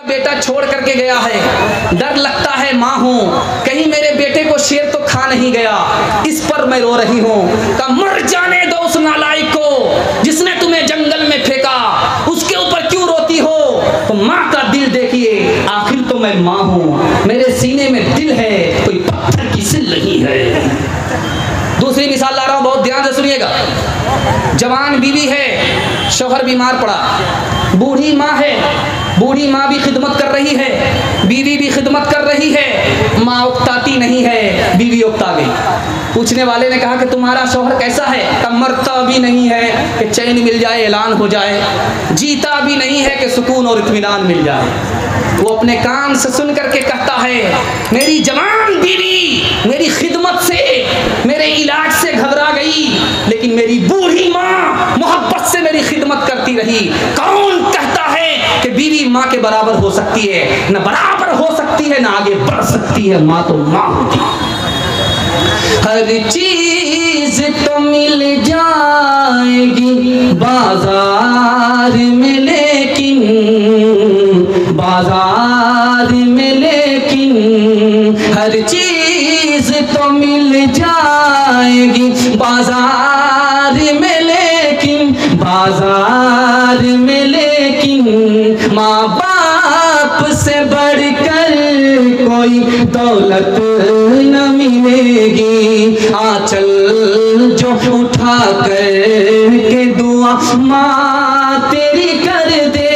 बेटा छोड़ करके गया है, डर लगता है माँ हूँ, कहीं मेरे बेटे को शेर तो खा नहीं गया, इस पर मैं रो रही हूँ। का मर जाने दो उस नालायक को जिसने तुम्हें जंगल में फेंका, उसके ऊपर क्यों रोती हो? तो माँ का दिल देखिए, आखिर तो मैं माँ हूँ, मेरे सीने में दिल है, कोई पत्थर की सिल नहीं है। दूसरी मिसाल ला रहा हूँ, बहुत ध्यान से सुनिएगा। जवान बीवी है, शौहर बीमार पड़ा, बूढ़ी माँ है, बूढ़ी माँ भी खिदमत कर रही है, बीवी भी खिदमत कर रही है, माँ उकताती नहीं है, बीवी उकता गई। पूछने वाले ने कहा कि तुम्हारा शौहर कैसा है? तब मरता भी नहीं है कि चैन मिल जाए, ऐलान हो जाए, जीता भी नहीं है कि सुकून और इत्मीनान मिल जाए। वो अपने कान से सुन करके कहता है, मेरी जवान बीवी मेरी खिदमत से, मेरे इलाज से घबरा गई, लेकिन मेरी बूढ़ी माँ मोहब्बत से मेरी खिदमत करती रही। कौन कहता है कि बीवी माँ के बराबर हो सकती है? न बराबर हो सकती है, न आगे बढ़ सकती है। माँ तो माँ होती है। हर चीज तो मिल जाएगी बाजार में, लेकिन बाजार में, लेकिन हर चीज तो मिल जाएगी बाजार में, लेकिन बाजार में, लेकिन माँ बाप से बढ़कर कोई दौलत न मिलेगी। आंचल जो उठा कर के दुआ माँ तेरी कर दे,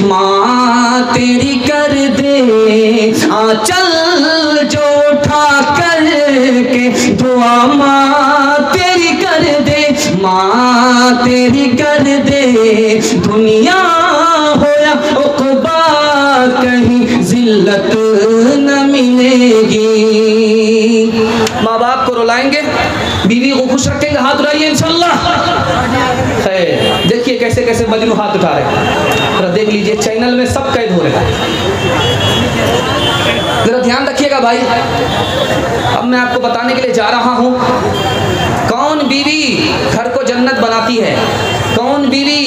माँ तेरी कर दे, आंचल जो उठा कर के दुआ माँ तेरी कर दे, माँ तेरी कर दे। दुनिया हो या उक़बा कहीं जिल्लत न मिलेगी। माँ बाप को रुलाएंगे, बीवी को खुश रखेंगे, हाथ उठाइए इंशाल्लाह। देखिए कैसे कैसे मजनू हाथ उठा रहे हैं, जरा देख लीजिए, चैनल में सब कैद हो रहे हैं। जरा ध्यान रखिएगा भाई। अब मैं आपको बताने के लिए जा रहा हूँ, कौन बीवी घर को जन्नत बनाती है, कौन बीवी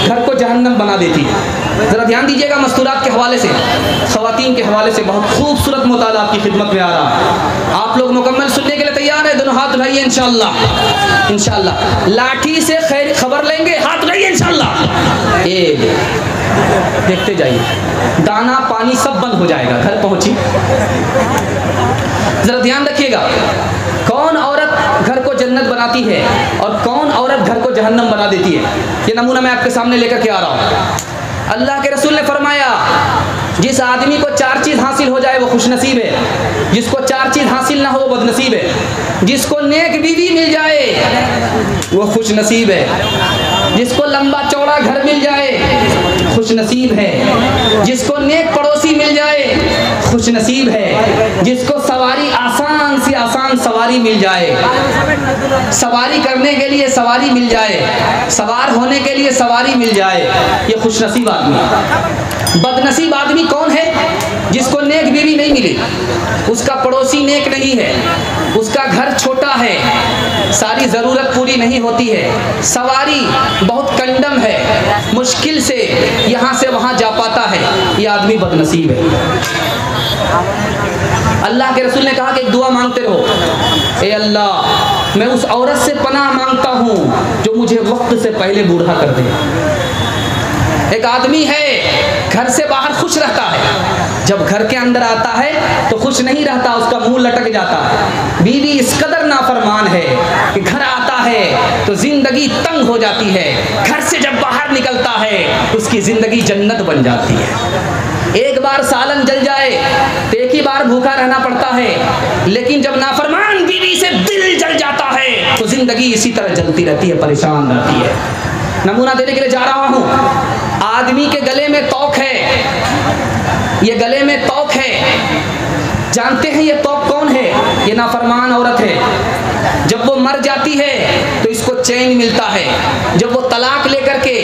घर को जहन्नम बना देती है। जरा ध्यान दीजिएगा। मस्तूरात के हवाले से, ख़वातीन के हवाले से बहुत खूबसूरत मुताला आपकी खिदमत में आ रहा है। आप लोग मुकम्मल सुनने के लिए तैयार है? दोनों हाथ उठाइए इंशाल्लाह। इंशाल्लाह लाठी से खैर खबर लेंगे, हाथ उठाइए इंशाल्लाह। ये देखते जाइए, दाना पानी सब बंद हो जाएगा, घर पहुंची। जरा ध्यान रखिएगा, कौन औरत घर को जन्नत बनाती है और कौन औरत घर को जहन्नम बना देती है। ये नमूना मैं आपके सामने लेकर के आ रहा हूँ। अल्लाह के रसूल ने फरमाया, जिस आदमी को 4 चीज़ हासिल हो जाए वो खुश नसीब है, जिसको 4 चीज़ हासिल ना हो वो बदनसीब है। जिसको नेक बीवी मिल जाए वो खुश नसीब है, जिसको लंबा चौड़ा घर मिल जाए खुश नसीब है, जिसको नेक पड़ोसी मिल जाए खुश नसीब है, जिसको सवारी आसान से आसान सवारी मिल जाए, सवारी करने के लिए सवारी मिल जाए, सवार होने के लिए सवारी मिल जाए, ये खुश नसीब आदमी। बदनसीब आदमी कौन है? जिसको नेक बीवी नहीं मिली, उसका पड़ोसी नेक नहीं है, उसका घर छोटा है, सारी ज़रूरत पूरी नहीं होती है, सवारी बहुत कंडम है, मुश्किल से यहाँ से वहाँ जा पाता है, यह आदमी बदनसीब है। अल्लाह के रसूल ने कहा कि एक दुआ मांगते रहो, ए अल्लाह मैं उस औरत से पनाह मांगता हूँ जो मुझे वक्त से पहले बूढ़ा कर दे। एक आदमी है घर से बाहर खुश रहता है, जब घर के अंदर आता है तो खुश नहीं रहता, उसका मुंह लटक जाता है। बीवी इस कदर नाफरमान है कि घर आता है तो जिंदगी तंग हो जाती है, घर से जब बाहर निकलता है तो उसकी जिंदगी जन्नत बन जाती है। एक बार सालन जल जाए तो एक ही बार भूखा रहना पड़ता है, लेकिन जब नाफरमान बीवी से दिल जल जाता है तो जिंदगी इसी तरह जलती रहती है, परेशान रहती है। नमूना देने के लिए जा रहा हूँ। आदमी के गले में तौक है, ये गले में तौक है। जानते हैं ये तौक कौन है? ये नाफरमान औरत है। जब वो मर जाती है तो इसको चैन मिलता है, जब वो तलाक लेकर के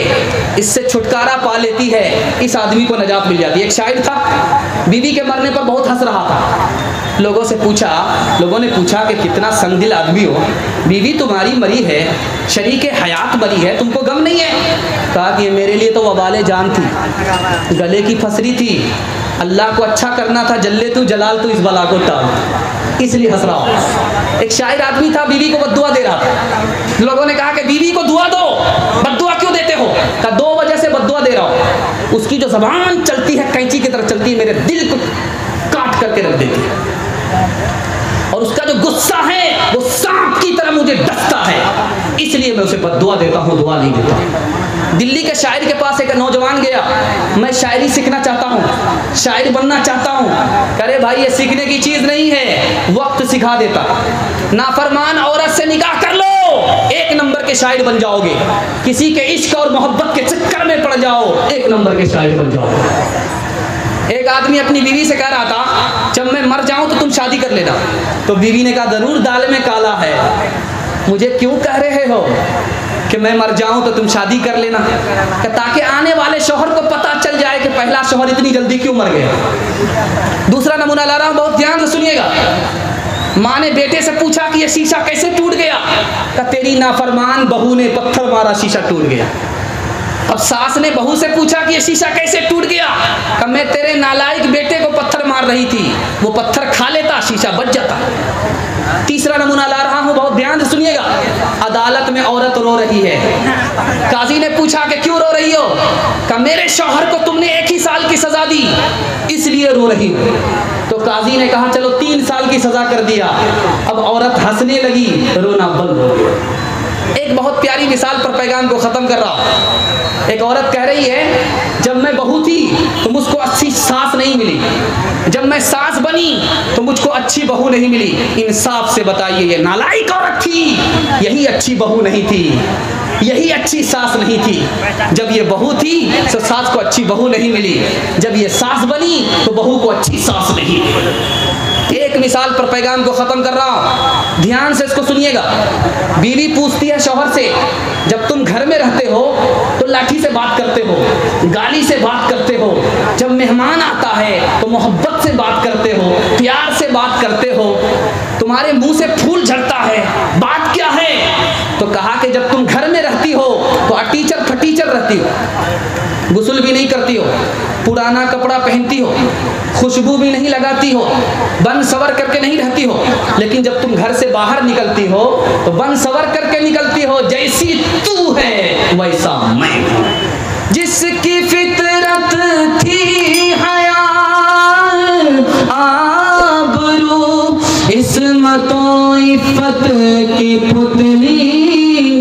इससे छुटकारा पा लेती है, इस आदमी को नजात मिल जाती है। एक शायर था, बीवी के मरने पर बहुत हंस रहा था। लोगों ने पूछा कि कितना संगदिल आदमी हो, बीवी तुम्हारी मरी है, शरीके हयात मरी है, तुमको गम नहीं है? कहा कि मेरे लिए तो वबाले जान थी, गले की फसरी थी, अल्लाह को अच्छा करना था, जल्ले तू जलाल तू इस बला को टाल, इसलिए हंस रहा हूँ। एक शायर आदमी था, बीवी को बद्दुआ दे रहा था। लोगों ने कहा कि बीवी को दुआ दो, बद्दुआ क्यों देते हो? कहा 2 वजह से बद्दुआ दे रहा हूँ। उसकी जो ज़बान चलती है कैंची की तरह चलती है, मेरे दिल को काट करके रख देती है, और उसका जो गुस्सा है वो सांप की तरह मुझे डसता है, इसलिए मैं उसे बद्दुआ देता हूँ, दुआ नहीं देता। दिल्ली के शायर के पास एक नौजवान गया, मैं शायरी सीखना चाहता हूँ, शायर बनना चाहता हूँ। अरे भाई ये सीखने की चीज़ नहीं है, वक्त सिखा देता। नाफरमान औरत से निकाह कर लो, 1 नंबर के शायर बन जाओगे। किसी के इश्क और मोहब्बत के चक्कर में पड़ जाओ, 1 नंबर के शायर बन जाओगे। एक आदमी अपनी बीवी से कह रहा था, जब मैं मर जाऊं तो तुम शादी कर लेना। तो बीवी ने कहा, जरूर दाल में काला है, मुझे क्यों कह रहे हो कि मैं मर जाऊं तो तुम शादी कर लेना? ताकि आने वाले शौहर को पता चल जाए कि पहला शौहर इतनी जल्दी क्यों मर गया। दूसरा नमूना ला रहा हूं, बहुत ध्यान से सुनिएगा। माँ ने बेटे से पूछा कि यह शीशा कैसे टूट गया? कहा तेरी नाफरमान बहू ने पत्थर मारा, शीशा टूट गया। अब सास ने बहू से पूछा कि ये शीशा कैसे टूट गया? कहा मैं तेरे नालायक बेटे को पत्थर मार रही थी, वो पत्थर खा लेता, शीशा बच जाता। तीसरा नमूना ला रहा हूं, बहुत ध्यान से सुनिएगा। अदालत में औरत रो रही है, काजी ने पूछा कि क्यों रो रही हो? कहा मेरे शौहर को तुमने 1 ही साल की सजा दी, इसलिए रो रही हूं। तो काजी ने कहा चलो 3 साल की सजा कर दिया। अब औरत हंसने लगी, रोना बंद हो गया। एक बहुत प्यारी मिसाल पर पैगाम को ख़त्म कर रहा हूँ। एक औरत कह रही है, जब मैं बहू थी तो मुझको अच्छी सास नहीं मिली, जब मैं सास बनी तो मुझको अच्छी बहू नहीं मिली। इंसाफ से बताइए, ये नालायक औरत थी, यही अच्छी बहू नहीं थी, यही अच्छी सास नहीं थी। जब ये बहू थी तो सास को अच्छी बहू नहीं मिली, जब ये सास बनी तो बहू को अच्छी सास नहीं मिली। एक मिसाल पर पैगाम को ख़त्म कर रहा हूँ, ध्यान से इसको सुनिएगा। बीवी पूछती है शौहर से, जब तुम घर में रहते हो तो लाठी से बात करते हो, गाली से बात करते हो, जब मेहमान आता है तो मोहब्बत से बात करते हो, प्यार से बात करते हो, तुम्हारे मुंह से फूल झड़ता है, बात क्या है? तो कहा कि जब तुम घर में रहती हो तो अटीचर फटीचर रहती हो, गुस्ल भी नहीं करती हो, पुराना कपड़ा पहनती हो, खुशबू भी नहीं लगाती हो, बन सवर करके नहीं रहती हो। लेकिन जब तुम घर से बाहर निकलती हो तो बन सवर करके निकलती हो, जैसी तू है वैसा मैं हूं। जिसकी फितरत थी हया आबरू, इस्मतों इफ़्फ़त की पुतली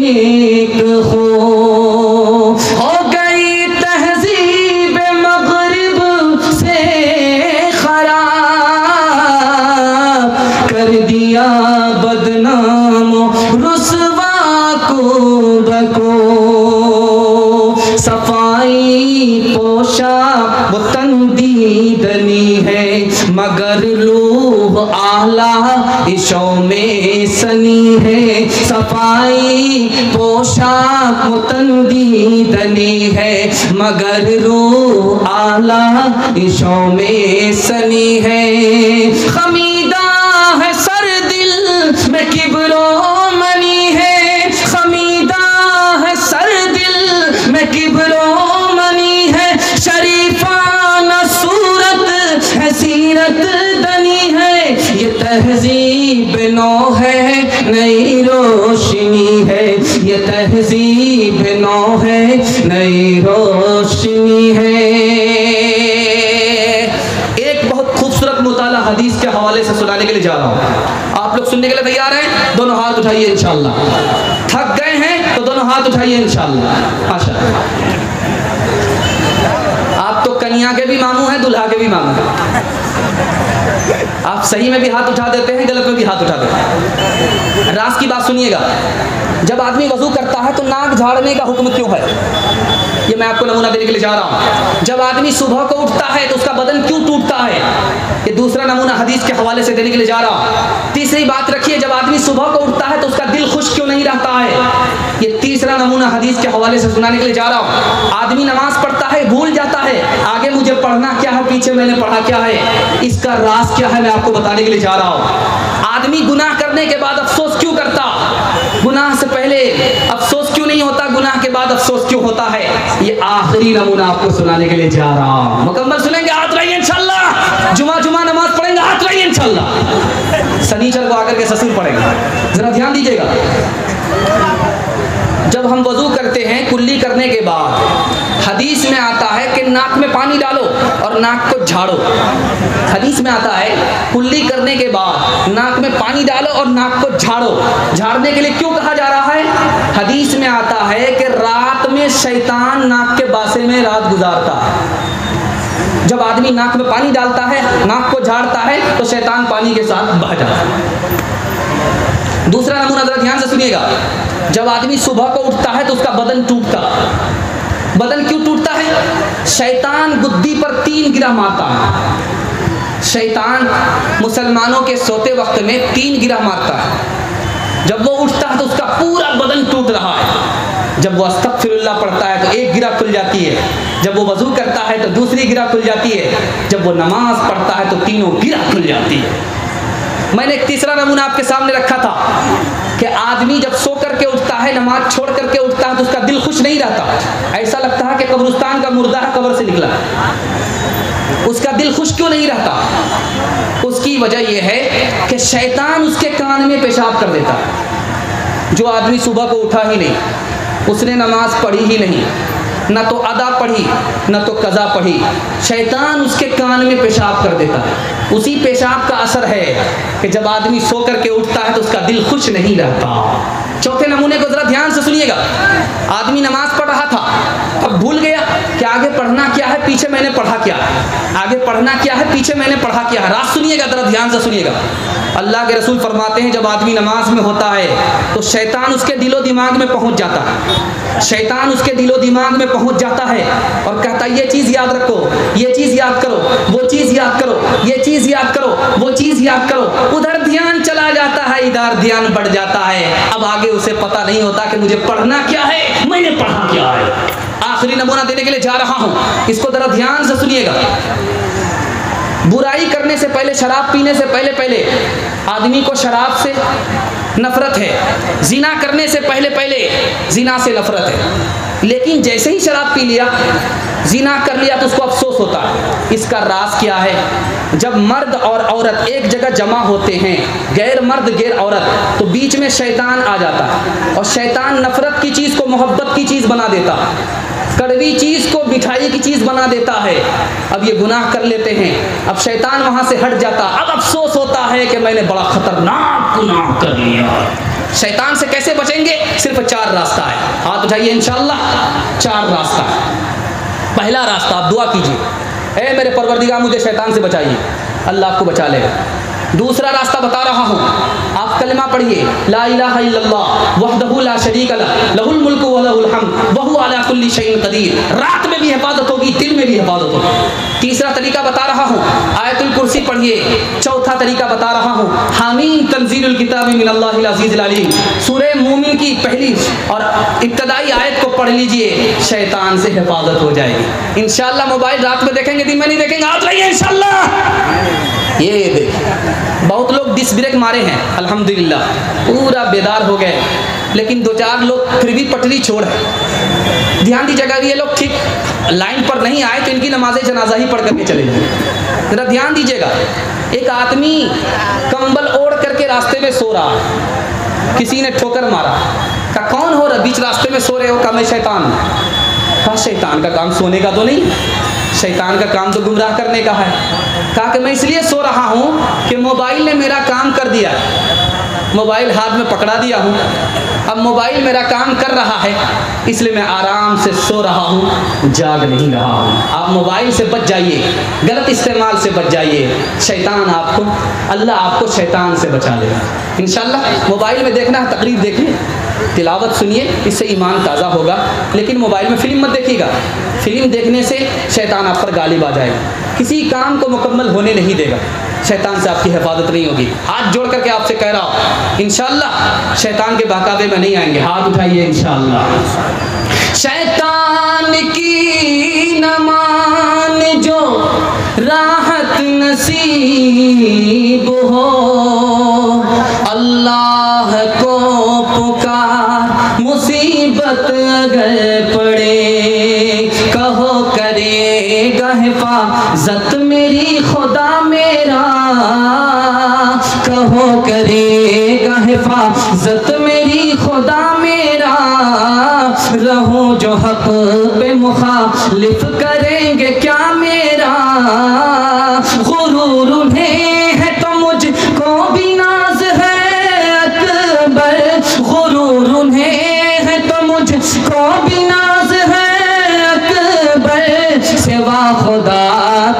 एक हो गई तहज़ीब मग़रिब से खराब, कर दिया बदनाम रुसवा को बको। सफाई पोशा वो तंदीदनी है, मगर लूह आला इशों में सनी है। सफाई पोशाक तंदीदनी है, मगर रूह आला इशों में सनी है। खमीदा है सर दिल में किब्रो मनी है, खमीदा है सर दिल में किब्रो मनी है। शरीफाना सूरत है सीरत दनी है, ये तहजीब नौ है नई रोशनी है, ये तहजीब नौ है नई रोशनी है। एक बहुत खूबसूरत मुताला हदीस के हवाले से सुनाने के लिए जा रहा हूँ, आप लोग सुनने के लिए तैयार हैं? दोनों हाथ उठाइए इंशाअल्लाह। थक गए हैं तो दोनों हाथ उठाइए इंशाअल्लाह। माशाअल्लाह। आप तो कन्या के भी मामू हैं, दुल्हा के भी मामू हैं। आप सही में भी हाथ उठा देते हैं, गलत में भी हाथ उठा देते हैं। राज की बात सुनिएगा, जब आदमी वजू करता है तो नाक झाड़ने का हुक्म क्यों है? ये मैं आपको नमूना देने के लिए जा रहा हूँ। जब आदमी सुबह को उठता है तो उसका बदन क्यों टूटता है? ये दूसरा नमूना हदीस के हवाले से देने के लिए जा रहा हूँ। तीसरी बात रखिए, जब आदमी सुबह को उठता है तो उसका दिल खुश क्यों नहीं रहता है? ये तीसरा नमूना हदीस के हवाले से सुनाने के लिए जा रहा हूँ। आदमी नमाज पढ़ता है, है, भूल जाता है आगे मुझे पढ़ना क्या है, पीछे मैंने पढ़ा क्या है। इसका राज क्या है मैं आपको बताने के लिए जा रहा हूँ। आदमी गुनाह करने के बाद अफसोस क्यों करता, गुनाह से पहले अफसोस क्यों नहीं होता, गुनाह के बाद अफसोस क्यों होता है, ये आखिरी नमूना आपको सुनाने के लिए जा रहा हूँ। मुकम्मल सुनेंगे, हाथ रहिए इंशाल्लाह। जुमा नमाज पढ़ेंगे, हाथ रहिए इंशाल्लाह। शनीचर को आकर के ससुर पढ़ेंगे, जरा ध्यान दीजिएगा। जब हम वजू करते हैं कुल्ली करने के बाद हदीस में आता है कि नाक में पानी डालो और नाक को झाड़ो। हदीस में आता है कुल्ली करने के बाद नाक में पानी डालो और नाक को झाड़ो। झाड़ने के लिए क्यों कहा जा रहा है? हदीस में आता है कि रात में शैतान नाक के बासे में रात गुजारता है। जब आदमी नाक में पानी डालता है, नाक को झाड़ता है, तो शैतान पानी के साथ बह जाता है। दूसरा नमूना जरा ध्यान से सुनिएगा। जब आदमी सुबह को उठता है तो उसका बदन टूटता। बदन क्यों टूटता है? शैतान गुद्दी पर 3 गिरा मारता है। शैतान मुसलमानों के सोते वक्त में 3 गिरा मारता है। जब वो उठता है तो उसका पूरा बदन टूट रहा है। जब वो अस्तगफिरुल्लाह पढ़ता है तो 1 गिरा खुल जाती है। जब वो वजू करता है तो दूसरी गिरा खुल जाती है। जब वो नमाज पढ़ता है तो तीनों गिरा खुल जाती है। मैंने एक तीसरा नमूना आपके सामने रखा था कि आदमी जब सो करके उठता है, नमाज छोड़ करके उठता है, तो उसका दिल खुश नहीं रहता। ऐसा लगता है कि कब्रिस्तान का मुर्दा है, कब्र से निकला। उसका दिल खुश क्यों नहीं रहता? उसकी वजह यह है कि शैतान उसके कान में पेशाब कर देता है। जो आदमी सुबह को उठा ही नहीं, उसने नमाज पढ़ी ही नहीं, न तो अदा पढ़ी न तो कज़ा पढ़ी, शैतान उसके कान में पेशाब कर देता है। उसी पेशाब का असर है कि जब आदमी सो करके उठता है तो उसका दिल खुश नहीं रहता। चौथे नमूने को जरा ध्यान से सुनिएगा। आदमी नमाज पढ़ रहा था, अब भूल गया कि आगे पढ़ना क्या है, पीछे मैंने पढ़ा क्या, आगे पढ़ना क्या है, पीछे मैंने पढ़ा क्या है। राज सुनिएगा, जरा ध्यान से सुनिएगा। अल्लाह के रसूल फरमाते हैं जब आदमी नमाज में होता है तो शैतान उसके दिलो दिमाग में पहुंच जाता है। शैतान उसके दिलो दिमाग में पहुंच जाता है और कहता है ये चीज़ याद रखो, ये चीज़ याद करो, वो चीज़ याद करो, ये चीज़ याद करो, वो चीज़ याद करो। उधर ध्यान चला जाता है, इधर ध्यान बढ़ जाता है। अब आगे उसे पता नहीं होता कि मुझे पढ़ना क्या है, मैंने पढ़ा क्या है। आखिरी नमूना देने के लिए जा रहा हूँ, इसको जरा ध्यान से सुनिएगा। बुराई करने से पहले, शराब पीने से पहले आदमी को शराब से नफरत है। जिना करने से पहले जिना से नफरत है। लेकिन जैसे ही शराब पी लिया, जिना कर लिया, तो उसको अफसोस होता है। इसका राज क्या है? जब मर्द और औरत एक जगह जमा होते हैं, गैर मर्द गैर औरत, तो बीच में शैतान आ जाता है और शैतान नफरत की चीज़ को मोहब्बत की चीज़ बना देता है, कड़वी चीज़ को मिठाई की चीज़ बना देता है। अब ये गुनाह कर लेते हैं, अब शैतान वहाँ से हट जाता, अब अफसोस होता है कि मैंने बड़ा खतरनाक गुनाह कर लिया। शैतान से कैसे बचेंगे? सिर्फ 4 रास्ता है। हाथ उठाइए इंशाअल्लाह। 4 रास्ता है। पहला रास्ता, आप दुआ कीजिए, ऐ मेरे परवरदिगार मुझे शैतान से बचाइए, अल्लाह आपको बचा लेगा। दूसरा रास्ता बता रहा हूँ, आप कलमा पढ़िए, ला इलाहा इल्लल्लाह वहदहु ला शरीका लह लहुल मुल्कु व लहुल हम्द वहु अला कुल्ली शैइन कदीर। रात में भी हिफाजत होगी, दिन में भी हिफाजत होगी। तीसरा तरीका बता रहा हूँ, आयतुल कुर्सी पढ़िए। चौथा तरीका बता रहा हूँ, हामीम तंजीलुल किताबी मिनल्लाहिल अज़ीज़िल अलीम, सूरह मोमिन की पहली और इब्तदाई आयत को पढ़ लीजिए, शैतान से हिफाजत हो जाएगी इंशाअल्लाह। मोबाइल रात में देखेंगे, दिन में नहीं देखेंगे। आप रहिए इंशाअल्लाह। ये देखिए, बहुत लोग डिस ब्रेक मारे हैं, अल्हम्दुलिल्लाह पूरा बेदार हो गए, लेकिन 2-4 लोग फिर भी पटरी छोड़ है। ध्यान दीजिएगा, ये लोग ठीक लाइन पर नहीं आए तो इनकी नमाज जनाजा ही पढ़ करके चले जाए। जरा ध्यान दीजिएगा, एक आदमी कंबल ओढ़ करके रास्ते में सो रहा, किसी ने ठोकर मारा, कहा कौन हो रहा, बीच रास्ते में सो रहे हो? कहा मैं शैतान। कहा शैतान का काम सोने का तो नहीं, शैतान का काम तो गुमराह करने का है। कहा कि मैं इसलिए सो रहा हूँ कि मोबाइल ने मेरा काम कर दिया, मोबाइल हाथ में पकड़ा दिया हूँ, अब मोबाइल मेरा काम कर रहा है, इसलिए मैं आराम से सो रहा हूँ, जाग नहीं रहा हूँ। आप मोबाइल से बच जाइए, गलत इस्तेमाल से बच जाइए, शैतान आपको, अल्लाह आपको शैतान से बचा लेगा इंशाअल्लाह। मोबाइल में देखना है, तकरीर देखिए, तिलावत सुनिए, इससे ईमान ताज़ा होगा। लेकिन मोबाइल में फ़िल्म मत देखिएगा, फ़िल्म देखने से शैतान आप पर गालिब आ जाएगा, किसी काम को मुकम्मल होने नहीं देगा, शैतान से आपकी हिफाजत नहीं होगी। हाथ जोड़ करके आपसे कह रहा हूँ, इंशाअल्लाह शैतान के बहकावे में नहीं आएंगे। हाथ उठाइए इंशाअल्लाह। शैतान की न मान जो राहत नसीब हो, अल्लाह को पुकार मुसीबत अगर पड़े, कहो करेगा हिफाजत मेरी खुदा मेरा, कहो करेगा हिफाजत मेरी खुदा मेरा, रहूं जो हक पे मुखालिफ करेंगे क्या मेरा, गुरूर उन्हें है तो मुझको भी नाज है अकबर, गुरूर उन्हें है तो मुझको भी नाज है अकबर, सिवा खुदा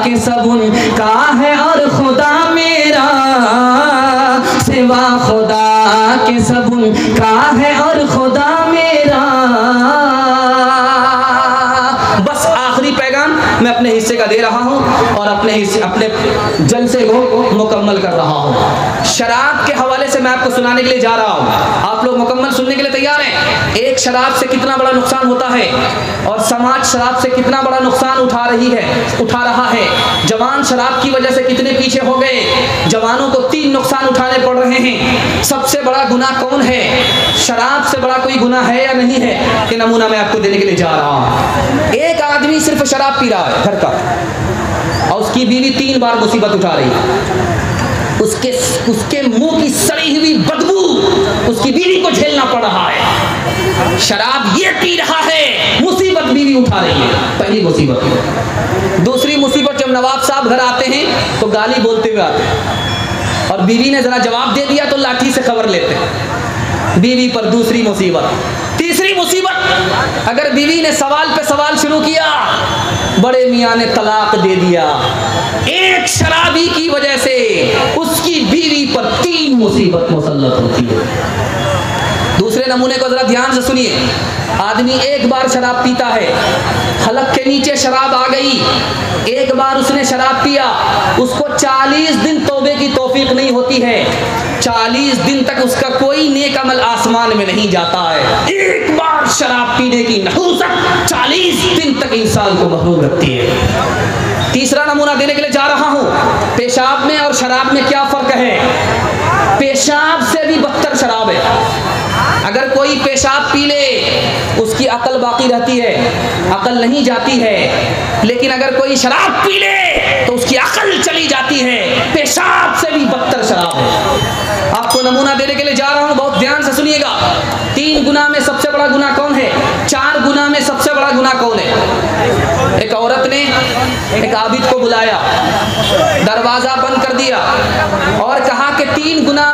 के सब उनका है और खुदा मेरा, सिवा खुदा के सब उनका है और खुदा मेरा। बस आखिरी पैगाम मैं अपने हिस्से का दे रहा हूं और अपने जलसे को मुकम्मल कर रहा हूं। शराब के हवाले से मैं आपको सुनाने के लिए जा रहा हूं। आप लोग मुकम्मल सुनने के लिए तैयार हैं? एक शराब से कितना बड़ा नुकसान होता है और समाज शराब से कितना बड़ा नुकसान उठा रहा है। जवान शराब की वजह से कितने पीछे हो गए। जवानों को 3 नुकसान उठाने पड़ रहे हैं। सबसे बड़ा गुनाह कौन है? शराब से बड़ा कोई गुनाह है या नहीं है? ये नमूना मैं आपको देने के लिए जा रहा हूं। एक आदमी सिर्फ शराब पी रहा है घर का और उसकी बीवी 3 बार मुसीबत उठा रही है। उसके मुंह की सड़ी हुई बदबू उसकी बीवी को झेलना पड़ रहा है। शराब ये पी रहा है, मुसीबत बीवी उठा रही है, पहली मुसीबत। दूसरी मुसीबत, जब नवाब साहब घर आते हैं तो गाली बोलते हुए आते हैं और बीवी ने जरा जवाब दे दिया तो लाठी से खबर लेते हैं। बीवी पर दूसरी मुसीबत। तीसरी मुसीबत, अगर बीवी ने सवाल पे सवाल शुरू किया, बड़े मियाँ ने तलाक दे दिया। एक शराबी की वजह से उसकी बीवी पर 3 मुसीबत मुसल्लत होती है। दूसरे नमूने को जरा ध्यान से सुनिए। आदमी एक बार शराब पीता है, हलक के नीचे शराब आ गई, एक बार उसने शराब पिया, उसको 40 दिन तौबे की तौफीक नहीं होती है। 40 दिन तक उसका कोई नेक अमल आसमान में नहीं जाता है। एक बार शराब पीने की नहुसत 40 दिन तक इंसान को महरूम रखती है। तीसरा नमूना देने के लिए जा रहा हूं। पेशाब में और शराब में क्या फर्क है? पेशाब से भी बदतर शराब है। अगर कोई पेशाब पी ले उसकी अकल बाकी रहती है, अकल नहीं जाती है। लेकिन अगर कोई शराब पी ले तो उसकी अकल चली जाती है। पेशाब से भी बदतर शराब है। आपको नमूना देने के लिए जा रहा हूं, बहुत ध्यान से सुनिएगा। 3 गुनाह में सबसे बड़ा गुनाह कौन है? 4 गुनाह में सबसे बड़ा गुनाह कौन है? एक औरत ने एक आबिद को बुलाया, दरवाजा बंद कर दिया और कहा कि 3 गुनाह